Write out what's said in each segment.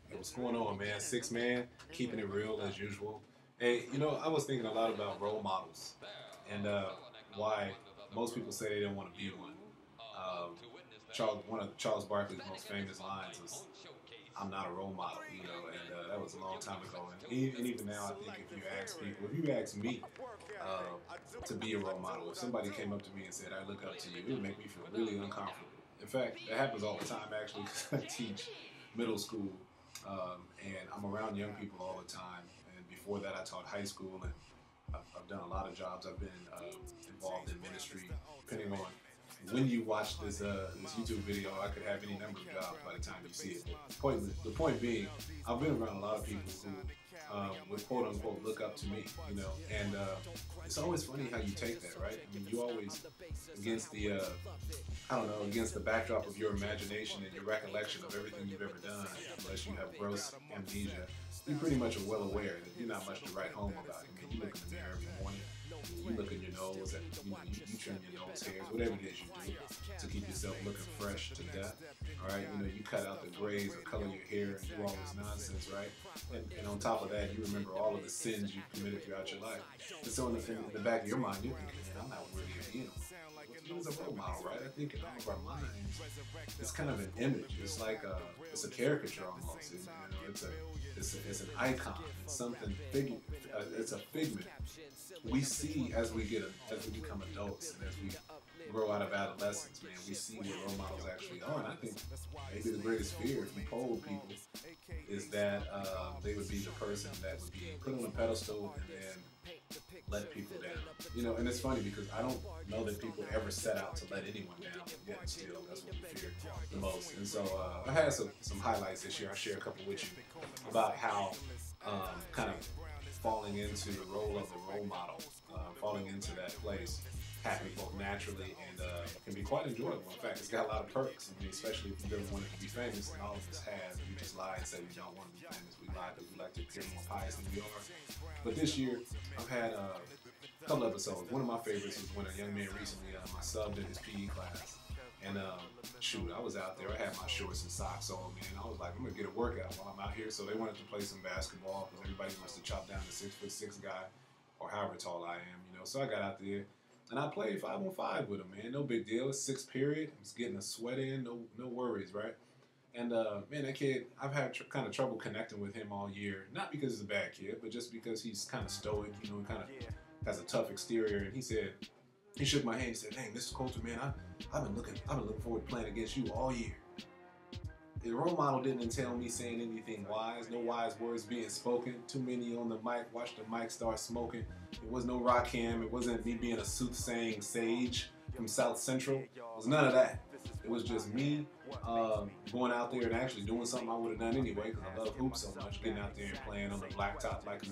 Hey, what's going on, man? Six man, keeping it real as usual. Hey, I was thinking a lot about role models and why most people say they don't want to be one. Um, one of Charles Barkley's most famous lines was, "I'm not a role model," and that was a long time ago. And even now, I think if you ask me to be a role model, if somebody came up to me and said, "I look up to you," it would make me feel really uncomfortable. In fact, that happens all the time actually, because I teach middle school, and I'm around young people all the time. And before that, I taught high school, and I've done a lot of jobs. I've been involved in ministry. Depending on when you watch this YouTube video, I could have any number of jobs by the time you see it. But the point being, I've been around a lot of people who would quote unquote look up to me, and it's always funny how you take that, right? I mean, you always against the I don't know, against the backdrop of your imagination and your recollection of everything you've ever done, unless you have gross amnesia, you pretty much are well aware that you're not much to write home about. I mean, you look in the mirror every morning, you look in your nose, and you trim your nose hairs, whatever it is you do to keep yourself looking fresh to death. All right, you cut out the grays or color your hair and do all this nonsense, right? And on top of that, you remember all of the sins you've committed throughout your life. And so in the back of your mind, you're thinking, "Man, I'm not worthy of being a role model, right?" I think in all of our minds, it's kind of an image. It's like it's a caricature almost. It's an icon. It's something it's a figment. We see as we become adults and as we grow out of adolescence, man, we see what role models actually are. And I think maybe the greatest fear, if you poll people, is that they would be the person that would be put on a pedestal and then let people down. And it's funny because I don't know that people ever set out to let anyone down, yet still that's what we fear the most. And so I had some highlights this year. I'll share a couple with you about how kind of falling into the role of the role model, falling into that place happens both naturally and can be quite enjoyable. In fact, it's got a lot of perks. I mean, especially if you've ever wanted to be famous, and all of us have. We just lie and say we don't want to be famous. We lie because we like to appear more pious than we are. But this year, I've had a couple episodes. One of my favorites was when a young man recently I subbed in his PE class. And shoot, I was out there. I had my shorts and socks on, man. I was like, I'm gonna get a workout while I'm out here. So they wanted to play some basketball because everybody wants to chop down the 6'6" guy, or however tall I am, So I got out there and I played 5-on-5 with him, man. No big deal. It's sixth period. I was getting a sweat in. No worries, right? And man, that kid, I've had kind of trouble connecting with him all year. Not because he's a bad kid, but just because he's kind of stoic. He kind of has a tough exterior. And he shook my hand and said, "Hey, Mr. Coulter, man, I've been looking forward to playing against you all year." The role model didn't entail me saying anything wise, no wise words being spoken, too many on the mic, watch the mic start smoking. It was no Rakim, it wasn't me being a soothsaying sage from South Central. It was none of that. It was just me going out there and actually doing something I would have done anyway because I love hoops so much, getting out there and playing on the blacktop like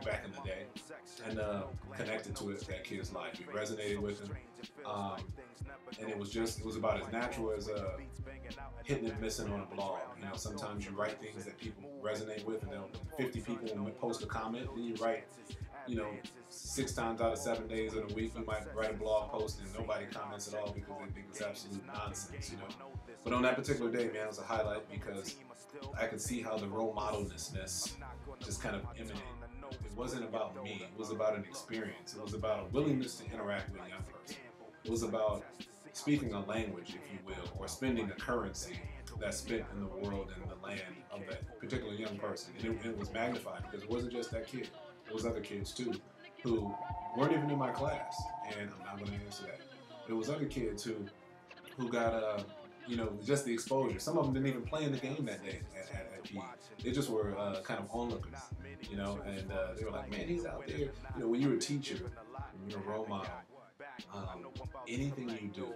back in the day, and connected to that kid's life. It resonated with him, and it was about as natural as hitting and missing on a blog. Sometimes you write things that people resonate with, and then 50 people will post a comment, and you write, 6 times out of 7 days in a week, you might write a blog post and nobody comments at all because they think it's absolute nonsense, But on that particular day, man, it was a highlight because I could see how the role modelness just kind of emanated. It wasn't about me. It was about an experience. It was about a willingness to interact with a young person. It was about speaking a language, if you will, or spending a currency that's spent in the world and the land of that particular young person. And it was magnified because it wasn't just that kid. There was other kids too who weren't even in my class, and I'm not going to answer that. There was other kids who got just the exposure. Some of them didn't even play in the game that day at PE. They just were kind of onlookers, and they were like, "Man, he's out there." When you're a teacher, when you're a role model, anything you do,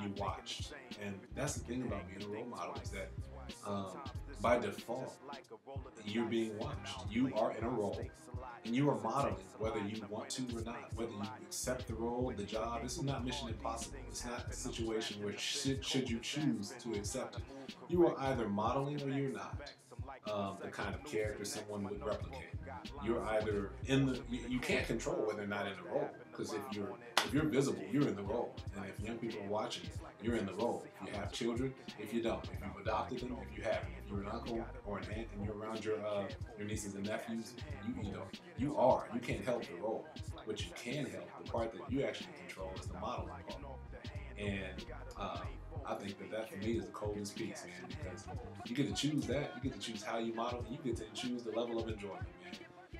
you watched. And that's the thing about being a role model is that by default, you're being watched. You are in a role, and you are modeling whether you want to or not, whether you accept the role, the job. This is not Mission Impossible. It's not a situation where should you choose to accept it. You are either modeling or you're not. The kind of character someone would replicate. You're either you can't control whether or not in a role. Because if you're visible, you're in the role. And if young people are watching, you're in the role. If you have children, if you don't, if you've adopted them, if you haven't, if you're an uncle or an aunt and you're around your nieces and nephews, you can't help the role. What you can help, the part that you actually control, is the modeling part. And I think that for me is the coldest piece, man, because you get to choose that. You get to choose how you model, and you get to choose the level of enjoyment, man.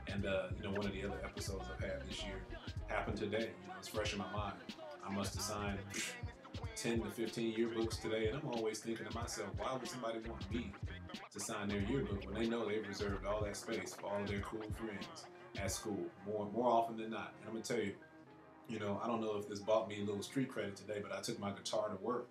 And one of the other episodes I've had this year happened today. It's fresh in my mind. I must have signed 10 to 15 yearbooks today, and I'm always thinking to myself, why would somebody want me to sign their yearbook when they know they've reserved all that space for all of their cool friends at school, more often than not. And I'm gonna tell you, I don't know if this bought me a little street credit today, but I took my guitar to work,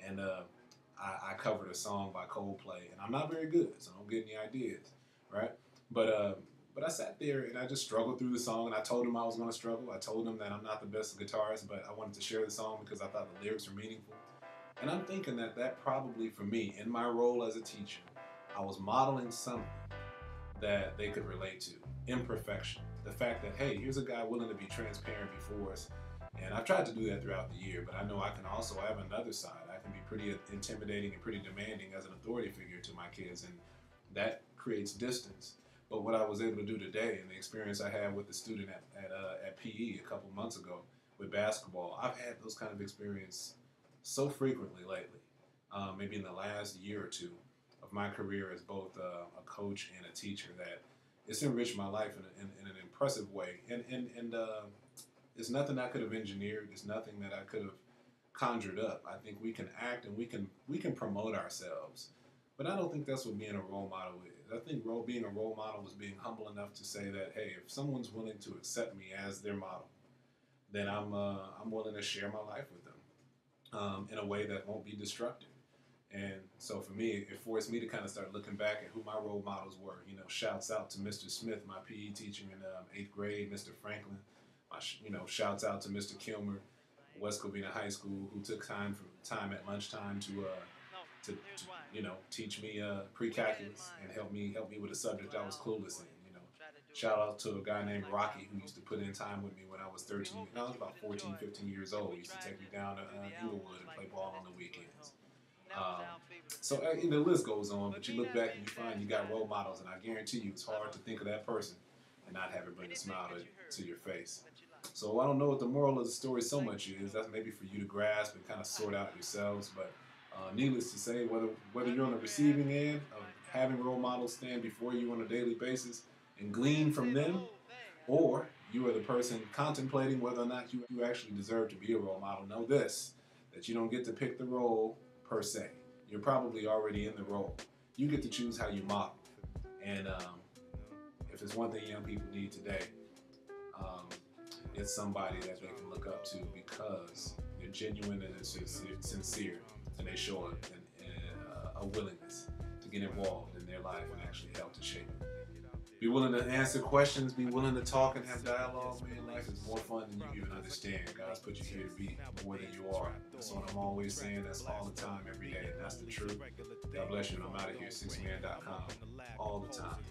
and I covered a song by Coldplay, and I'm not very good, so don't get any ideas, right? But I sat there and I just struggled through the song, and I told him I was going to struggle. I told him that I'm not the best guitarist, but I wanted to share the song because I thought the lyrics were meaningful. And I'm thinking that probably for me, in my role as a teacher, I was modeling something that they could relate to. Imperfection. The fact that, hey, here's a guy willing to be transparent before us. And I've tried to do that throughout the year, but I know I can also have another side. I can be pretty intimidating and pretty demanding as an authority figure to my kids, and that creates distance. But what I was able to do today, and the experience I had with the student at PE a couple months ago with basketball, I've had those kind of experience so frequently lately, maybe in the last year or two of my career as both a coach and a teacher, that it's enriched my life in an impressive way. And it's nothing I could have engineered. It's nothing that I could have conjured up. I think we can act and we can promote ourselves. But I don't think that's what being a role model is. I think being a role model is being humble enough to say that, hey, if someone's willing to accept me as their model, then I'm willing to share my life with them in a way that won't be destructive. And so for me, it forced me to kind of start looking back at who my role models were. Shouts out to Mr. Smith, my PE teacher in 8th grade, Mr. Franklin. Shouts out to Mr. Kilmer, West Covina High School, who took time at lunchtime to teach me pre-calculus and help me with a subject I was clueless in. Shout out to a guy named Rocky who used to put in time with me when I was 13. I was about 14, 15 years old. He used to take me down to Inglewood and play ball on the weekends. So the list goes on, but you look back and you find you got role models, and I guarantee you it's hard to think of that person and not have it bring a smile to your face. So I don't know what the moral of the story so much is. That's maybe for you to grasp and kind of sort out yourselves, but needless to say, whether you're on the receiving end of having role models stand before you on a daily basis and glean from them, or you are the person contemplating whether or not you actually deserve to be a role model, know this, that you don't get to pick the role per se. You're probably already in the role. You get to choose how you model. And if there's one thing young people need today, it's somebody that they can look up to because they're genuine and they're sincere, and they show a willingness to get involved in their life and actually help to shape it. Be willing to answer questions, be willing to talk and have dialogue, man. Life is more fun than you even understand. God's put you here to be more than you are. That's what I'm always saying. That's all the time, every day. And that's the truth. God bless you. And I'm out of here, 6man.com, all the time.